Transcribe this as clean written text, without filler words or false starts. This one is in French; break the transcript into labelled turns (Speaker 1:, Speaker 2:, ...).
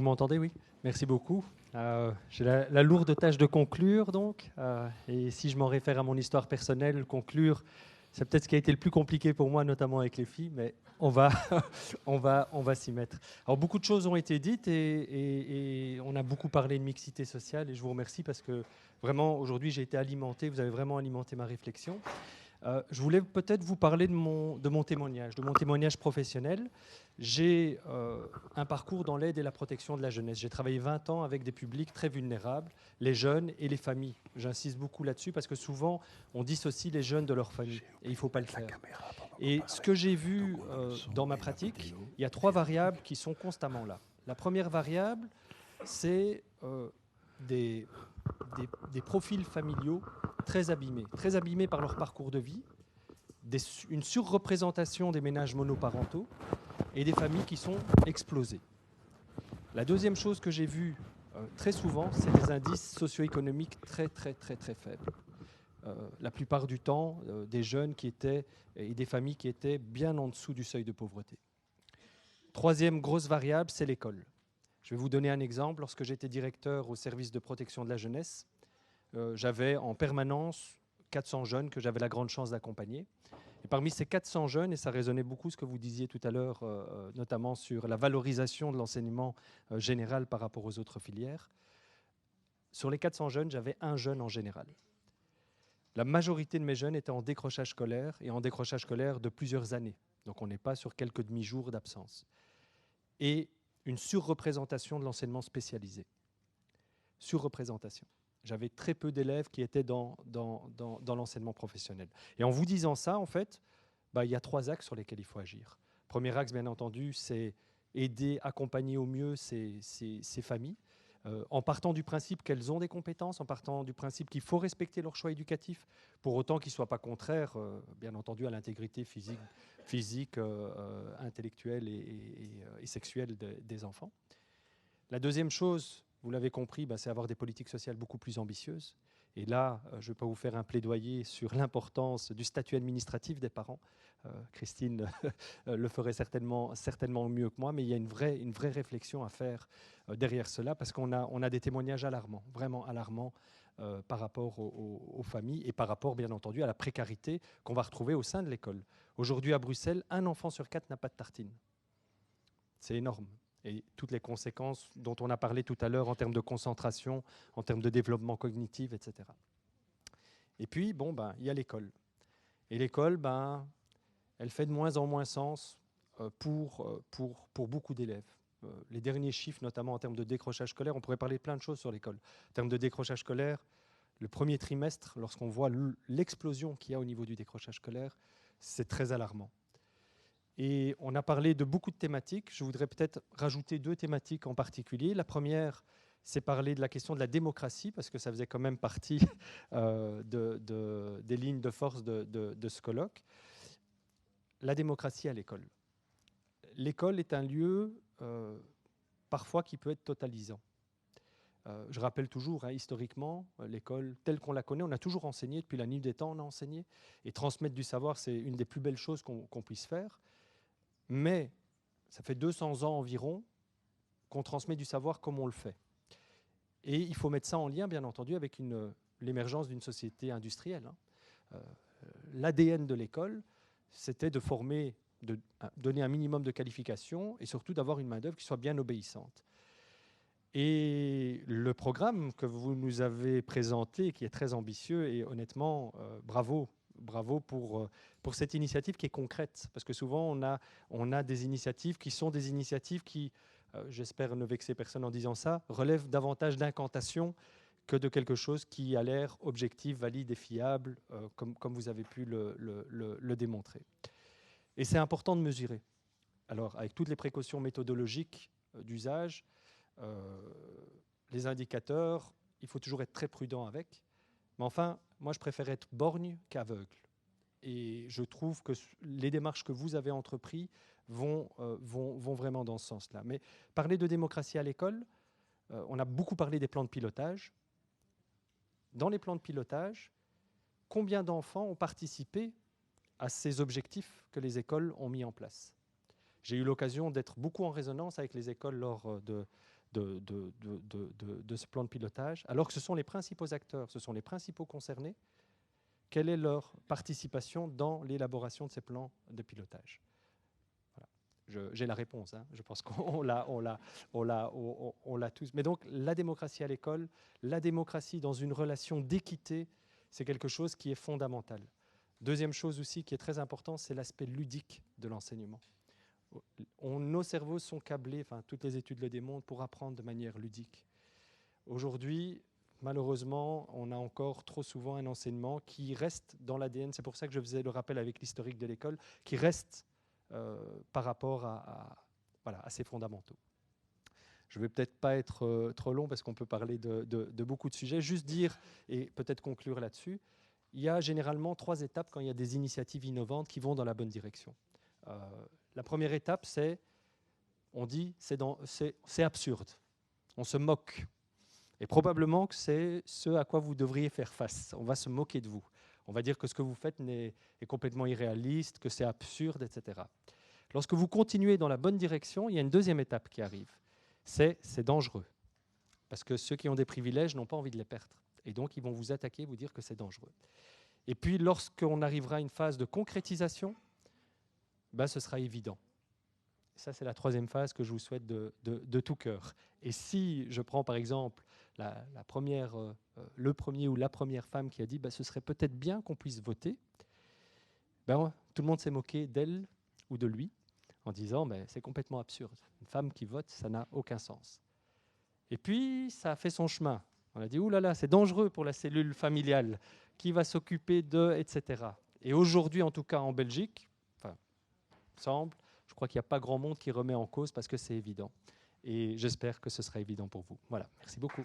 Speaker 1: Vous m'entendez, oui? Merci beaucoup. J'ai la lourde tâche de conclure, donc. Et si je m'en réfère à mon histoire personnelle, conclure, c'est peut-être ce qui a été le plus compliqué pour moi, notamment avec les filles, mais on va, on va s'y mettre. Alors, beaucoup de choses ont été dites et on a beaucoup parlé de mixité sociale et je vous remercie parce que vraiment, aujourd'hui, j'ai été alimenté, vous avez vraiment alimenté ma réflexion. Je voulais peut-être vous parler de mon témoignage professionnel. J'ai un parcours dans l'aide et la protection de la jeunesse. J'ai travaillé 20 ans avec des publics très vulnérables, les jeunes et les familles. J'insiste beaucoup là-dessus parce que souvent, on dissocie les jeunes de leur famille et il ne faut pas le faire. Et ce que j'ai vu dans ma pratique, il y a 3 variables qui sont constamment là. La première variable, c'est des profils familiaux très abîmés par leur parcours de vie, une surreprésentation des ménages monoparentaux et des familles qui sont explosées. La deuxième chose que j'ai vue très souvent, c'est des indices socio-économiques très faibles. La plupart du temps, des jeunes qui étaient et des familles qui étaient bien en dessous du seuil de pauvreté. Troisième grosse variable, c'est l'école. Je vais vous donner un exemple. Lorsque j'étais directeur au service de protection de la jeunesse, j'avais en permanence 400 jeunes que j'avais la grande chance d'accompagner. Et parmi ces 400 jeunes, et ça résonnait beaucoup ce que vous disiez tout à l'heure, notamment sur la valorisation de l'enseignement général par rapport aux autres filières, sur les 400 jeunes, j'avais un jeune en général. La majorité de mes jeunes étaient en décrochage scolaire, et en décrochage scolaire de plusieurs années. Donc on n'est pas sur quelques demi-jours d'absence. Et une surreprésentation de l'enseignement spécialisé. Surreprésentation. J'avais très peu d'élèves qui étaient dans l'enseignement professionnel. Et en vous disant ça, en fait, il y a 3 axes sur lesquels il faut agir. Premier axe, bien entendu, c'est aider, accompagner au mieux ces familles, en partant du principe qu'elles ont des compétences, en partant du principe qu'il faut respecter leur choix éducatif, pour autant qu'ils ne soient pas contraires, bien entendu, à l'intégrité physique intellectuelle et sexuelle des enfants. La deuxième chose, vous l'avez compris, c'est avoir des politiques sociales beaucoup plus ambitieuses. Et là, je ne vais pas vous faire un plaidoyer sur l'importance du statut administratif des parents. Christine le ferait certainement mieux que moi, mais il y a une vraie réflexion à faire derrière cela, parce qu'on a des témoignages alarmants, vraiment alarmants, par rapport aux familles et par rapport, bien entendu, à la précarité qu'on va retrouver au sein de l'école. Aujourd'hui, à Bruxelles, 1 enfant sur 4 n'a pas de tartine. C'est énorme. Et toutes les conséquences dont on a parlé tout à l'heure en termes de concentration, en termes de développement cognitif, etc. Et puis, il y a l'école. Et l'école, elle fait de moins en moins sens pour beaucoup d'élèves. Les derniers chiffres, notamment en termes de décrochage scolaire, on pourrait parler de plein de choses sur l'école. En termes de décrochage scolaire, le premier trimestre, lorsqu'on voit l'explosion qu'il y a au niveau du décrochage scolaire, c'est très alarmant. Et on a parlé de beaucoup de thématiques. Je voudrais peut-être rajouter 2 thématiques en particulier. La première, c'est parler de la question de la démocratie, parce que ça faisait quand même partie des lignes de force de ce colloque. La démocratie à l'école. L'école est un lieu, parfois, qui peut être totalisant. Je rappelle toujours, historiquement, l'école telle qu'on la connaît, on a toujours enseigné, depuis la nuit des temps, on a enseigné. Et transmettre du savoir, c'est une des plus belles choses qu'on puisse faire. Mais ça fait 200 ans environ qu'on transmet du savoir comme on le fait. Et il faut mettre ça en lien, bien entendu, avec l'émergence d'une société industrielle. L'ADN de l'école, c'était de former, de donner un minimum de qualifications et surtout d'avoir une main-d'œuvre qui soit bien obéissante. Et le programme que vous nous avez présenté, qui est très ambitieux, et honnêtement, bravo pour cette initiative qui est concrète. Parce que souvent, on a des initiatives qui, j'espère ne vexer personne en disant ça, relèvent davantage d'incantation que de quelque chose qui a l'air objectif, valide et fiable, comme vous avez pu le démontrer. Et c'est important de mesurer. Alors, avec toutes les précautions méthodologiques d'usage, les indicateurs, il faut toujours être très prudent avec. Mais enfin, moi, je préfère être borgne qu'aveugle. Et je trouve que les démarches que vous avez entreprises vont vraiment dans ce sens-là. Mais parler de démocratie à l'école, on a beaucoup parlé des plans de pilotage. Dans les plans de pilotage, combien d'enfants ont participé à ces objectifs que les écoles ont mis en place? J'ai eu l'occasion d'être beaucoup en résonance avec les écoles lors de ce plan de pilotage, alors que ce sont les principaux acteurs, ce sont les principaux concernés. Quelle est leur participation dans l'élaboration de ces plans de pilotage? Voilà. J'ai la réponse, hein. Je pense qu'on l'a tous. Mais donc, la démocratie à l'école, la démocratie dans une relation d'équité, c'est quelque chose qui est fondamental. Deuxième chose aussi qui est très importante, c'est l'aspect ludique de l'enseignement. Nos cerveaux sont câblés, enfin toutes les études le démontrent, pour apprendre de manière ludique. Aujourd'hui, malheureusement, on a encore trop souvent un enseignement qui reste dans l'ADN, c'est pour ça que je faisais le rappel avec l'historique de l'école, qui reste par rapport à ces fondamentaux. Je ne vais peut-être pas être trop long parce qu'on peut parler de beaucoup de sujets. Juste dire, et peut-être conclure là-dessus, il y a généralement 3 étapes quand il y a des initiatives innovantes qui vont dans la bonne direction. La première étape, c'est, on dit, c'est absurde. On se moque. Et probablement que c'est ce à quoi vous devriez faire face. On va se moquer de vous. On va dire que ce que vous faites est complètement irréaliste, que c'est absurde, etc. Lorsque vous continuez dans la bonne direction, il y a une deuxième étape qui arrive. C'est dangereux. Parce que ceux qui ont des privilèges n'ont pas envie de les perdre. Et donc, ils vont vous attaquer, vous dire que c'est dangereux. Et puis, lorsqu'on arrivera à une phase de concrétisation, ce sera évident. Ça, c'est la 3e phase que je vous souhaite de tout cœur. Et si je prends, par exemple, le premier ou la première femme qui a dit ce serait peut-être bien qu'on puisse voter, tout le monde s'est moqué d'elle ou de lui en disant c'est complètement absurde. Une femme qui vote, ça n'a aucun sens. Et puis, ça a fait son chemin. On a dit, ouh là là, c'est dangereux pour la cellule familiale. Qui va s'occuper de, etc. Et aujourd'hui, en tout cas en Belgique, je crois qu'il n'y a pas grand monde qui remet en cause parce que c'est évident. Et j'espère que ce sera évident pour vous. Voilà, merci beaucoup.